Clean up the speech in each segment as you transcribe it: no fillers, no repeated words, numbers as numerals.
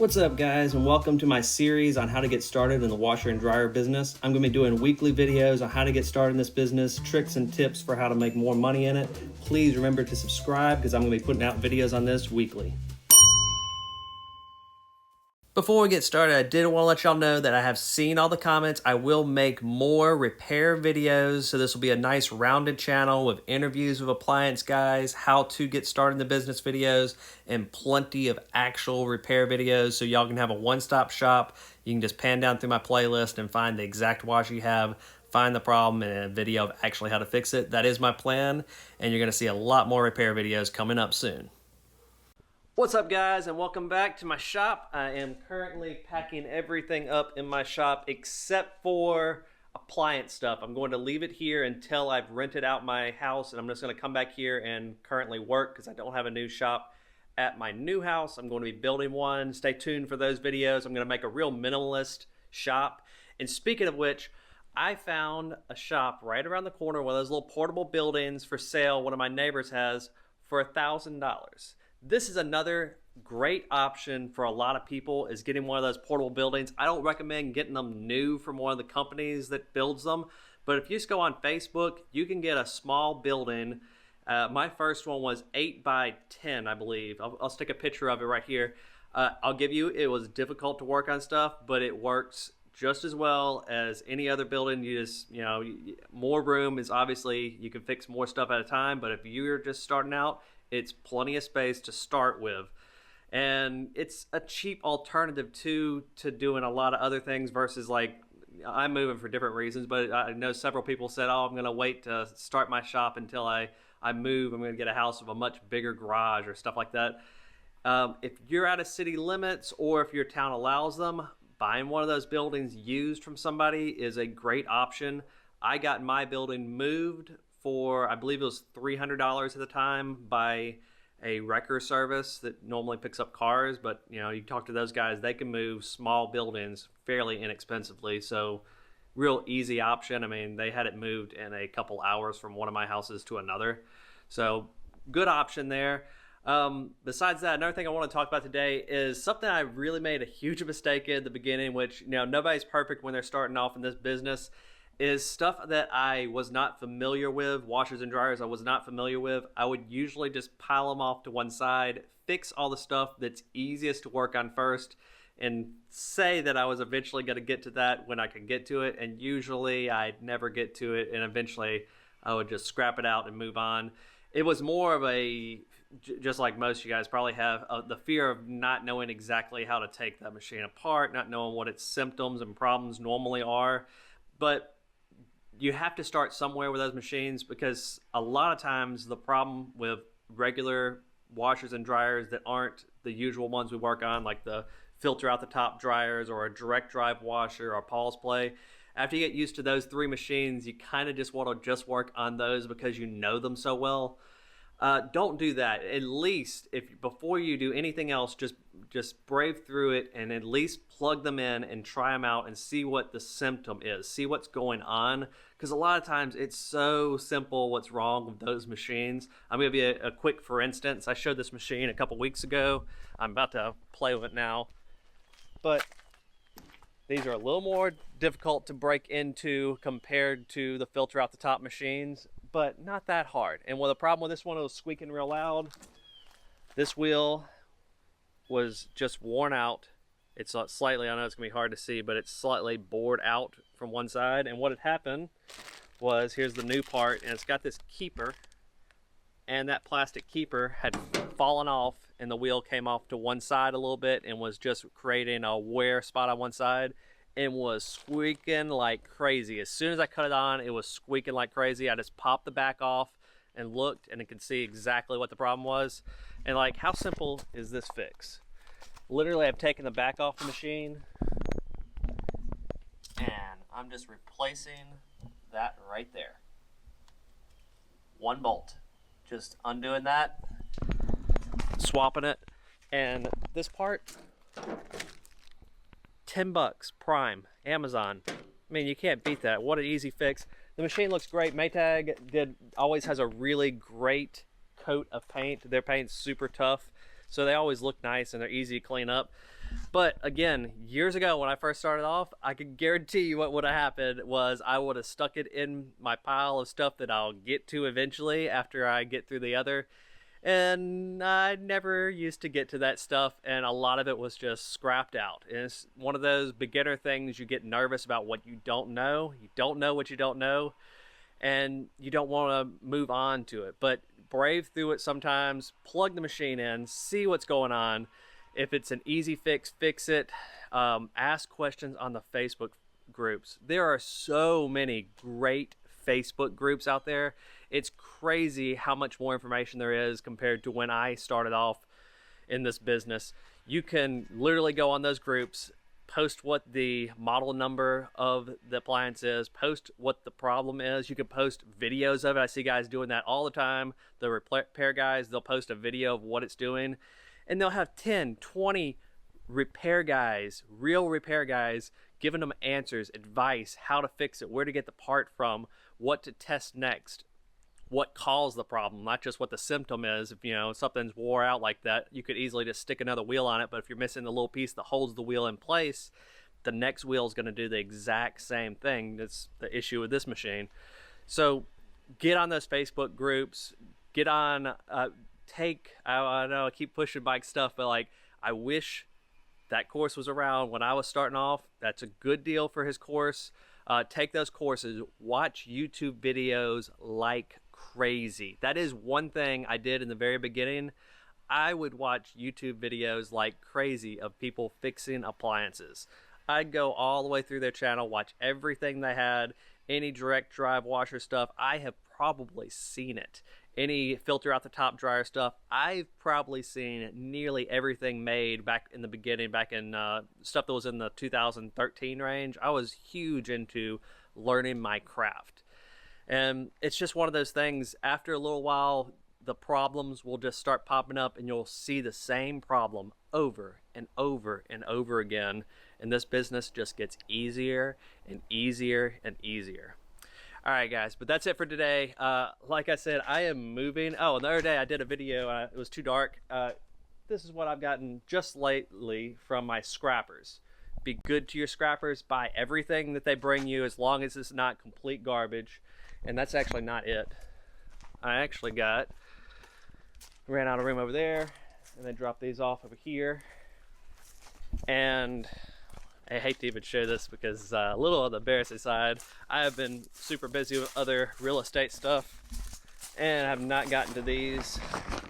What's up, guys, and welcome to my series on how to get started in the washer and dryer business. I'm going to be doing weekly videos on how to get started in this business, tricks and tips for how to make more money in it. Please remember to subscribe because I'm going to be putting out videos on this weekly. Before we get started, I did want to let y'all know that I have seen all the comments. I will make more repair videos, so this will be a nice rounded channel with interviews with appliance guys, how to get started in the business videos, and plenty of actual repair videos, so y'all can have a one-stop shop. You can just pan down through my playlist and find the exact washer you have, find the problem, and a video of actually how to fix it. That is my plan, and you're going to see a lot more repair videos coming up soon. What's up, guys, and welcome back to my shop. I am currently packing everything up in my shop except for appliance stuff. I'm going to leave it here until I've rented out my house, and I'm just going to come back here and currently work because I don't have a new shop at my new house. I'm going to be building one. Stay tuned for those videos. I'm going to make a real minimalist shop. And speaking of which, I found a shop right around the corner, one of those little portable buildings for sale one of my neighbors has for $1,000. This is another great option for a lot of people, is getting one of those portable buildings. I don't recommend getting them new from one of the companies that builds them, but if you just go on Facebook, you can get a small building. My first one was 8 by 10, I believe. I'll stick a picture of it right here. I'll give you, it was difficult to work on stuff, but it works just as well as any other building. You just, more room is obviously, you can fix more stuff at a time, but if you're just starting out, it's plenty of space to start with. And it's a cheap alternative to doing a lot of other things versus, like, I'm moving for different reasons, but I know several people said, oh, I'm gonna wait to start my shop until I move. I'm gonna get a house with a much bigger garage or stuff like that. If you're out of city limits or if your town allows them, buying one of those buildings used from somebody is a great option. I got my building moved for, I believe it was $300 at the time, by a wrecker service that normally picks up cars. But you talk to those guys, they can move small buildings fairly inexpensively, so real easy option. I mean, they had it moved in a couple hours from one of my houses to another, so good option there. Besides that, another thing I want to talk about today is something I really made a huge mistake in at the beginning, which nobody's perfect when they're starting off in this business, is stuff that I was not familiar with, washers and dryers I was not familiar with. I would usually just pile them off to one side, fix all the stuff that's easiest to work on first, and say that I was eventually going to get to that when I could get to it, and usually I'd never get to it, and eventually I would just scrap it out and move on. It was more of a, just like most of you guys probably have, the fear of not knowing exactly how to take that machine apart, not knowing what its symptoms and problems normally are. But you have to start somewhere with those machines, because a lot of times the problem with regular washers and dryers that aren't the usual ones we work on, like the filter out the top dryers or a direct drive washer or pulse play, after you get used to those three machines, you kind of just want to just work on those because you know them so well. Don't do that. At least, before you do anything else, just brave through it and at least plug them in and try them out and see what the symptom is, see what's going on, because a lot of times it's so simple what's wrong with those machines. I'm going to give you a quick for instance. I showed this machine a couple weeks ago. I'm about to play with it now, but these are a little more difficult to break into compared to the filter out the top machines, but not that hard. And the problem with this one, it was squeaking real loud. This wheel was just worn out. It's slightly, I know it's gonna be hard to see, but it's slightly bored out from one side. And what had happened was, here's the new part, and it's got this keeper, and that plastic keeper had fallen off, and the wheel came off to one side a little bit and was just creating a wear spot on one side, and was squeaking like crazy. As soon as I cut it on, it was squeaking like crazy. I just popped the back off and looked, and I could see exactly what the problem was. And like, how simple is this fix? Literally, I've taken the back off the machine, and I'm just replacing that right there. One bolt. Just undoing that, swapping it, and this part, $10 Prime, Amazon. I mean, you can't beat that. What an easy fix. The machine looks great. Maytag always has a really great coat of paint. Their paint's super tough, So they always look nice and they're easy to clean up. But again, years ago when I first started off, I can guarantee you what would have happened was I would have stuck it in my pile of stuff that I'll get to eventually after I get through the other. And I never used to get to that stuff, and a lot of it was just scrapped out. And it's one of those beginner things. You get nervous about what you don't know. You don't know what you don't know, and you don't want to move on to it. But brave through it sometimes, plug the machine in, see what's going on. If it's an easy fix, fix it. Ask questions on the Facebook groups. There are so many great Facebook groups out there. It's crazy how much more information there is compared to when I started off in this business. You can literally go on those groups, post what the model number of the appliance is, post what the problem is. You can post videos of it. I see guys doing that all the time. The repair guys, they'll post a video of what it's doing, and they'll have 10, 20 repair guys, real repair guys, giving them answers, advice, how to fix it, where to get the part from, what to test next, what caused the problem, not just what the symptom is. If something's wore out like that, you could easily just stick another wheel on it, but if you're missing the little piece that holds the wheel in place, the next wheel is going to do the exact same thing. That's the issue with this machine. So get on those Facebook groups, get on, I know I keep pushing bike stuff, but like, I wish that course was around when I was starting off. That's a good deal for his course. Take those courses, watch YouTube videos like crazy. That is one thing I did in the very beginning. I would watch YouTube videos like crazy of people fixing appliances. I'd go all the way through their channel, watch everything they had, any direct drive washer stuff. I have probably seen it. Any filter out the top dryer stuff, I've probably seen nearly everything made back in the beginning, back in stuff that was in the 2013 range. I was huge into learning my craft. And it's just one of those things, after a little while, the problems will just start popping up and you'll see the same problem over and over and over again. And this business just gets easier and easier and easier. All right, guys, but that's it for today. Like I said, I am moving. Oh, and the other day I did a video. It was too dark. This is what I've gotten just lately from my scrappers. Be good to your scrappers. Buy everything that they bring you as long as it's not complete garbage. And that's actually not it. I actually ran out of room over there, and then dropped these off over here. And I hate to even show this because a little on the embarrassing side. I have been super busy with other real estate stuff and have not gotten to these.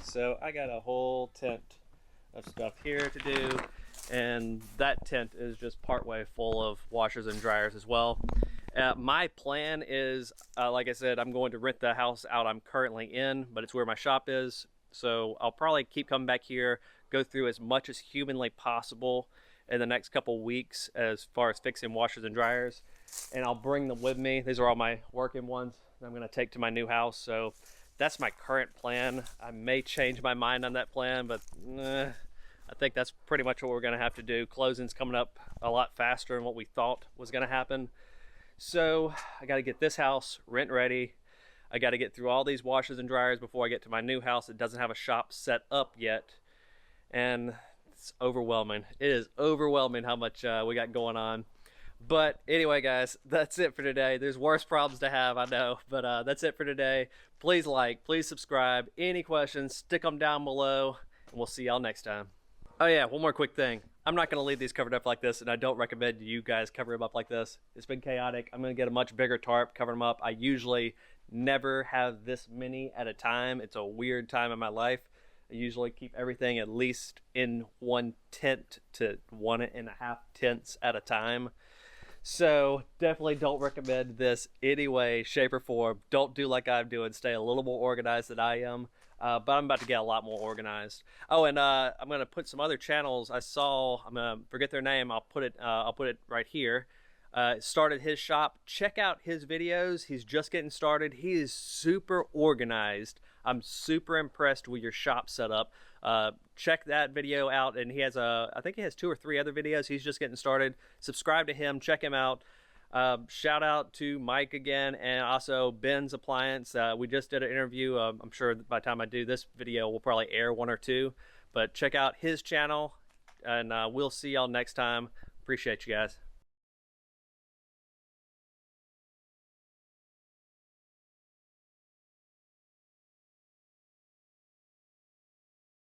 So I got a whole tent of stuff here to do, and that tent is just partway full of washers and dryers as well. My plan is, like I said, I'm going to rent the house out I'm currently in, but it's where my shop is. So I'll probably keep coming back here, go through as much as humanly possible in the next couple weeks as far as fixing washers and dryers, and I'll bring them with me. These are all my working ones that I'm going to take to my new house. So that's my current plan. I may change my mind on that plan, but I think that's pretty much what we're going to have to do. Closing's coming up a lot faster than what we thought was going to happen. So I got to get this house rent ready. I got to get through all these washers and dryers before I get to my new house that doesn't have a shop set up yet. And it's overwhelming. It is overwhelming how much we got going on. But anyway, guys, that's it for today. There's worse problems to have, I know, but that's it for today. Please like, please subscribe. Any questions, stick them down below, and we'll see y'all next time. Oh yeah, one more quick thing. I'm not going to leave these covered up like this, and I don't recommend you guys cover them up like this. It's been chaotic. I'm going to get a much bigger tarp, cover them up. I usually never have this many at a time. It's a weird time in my life. I usually keep everything at least in 1 tent to 1.5 tents at a time. So definitely don't recommend this any way, shape, or form. Don't do like I'm doing. Stay a little more organized than I am. But I'm about to get a lot more organized. Oh, and I'm gonna put some other channels I saw. I'm gonna forget their name. I'll put it right here. Started his shop. Check out his videos. He's just getting started. He is super organized. I'm super impressed with your shop setup. Check that video out, and he has I think he has 2 or 3 other videos. He's just getting started. Subscribe to him. Check him out. Shout out to Mike again, and also Ben's Appliance. We just did an interview. I'm sure by the time I do this video, we'll probably air 1 or 2. But check out his channel, and we'll see y'all next time. Appreciate you guys.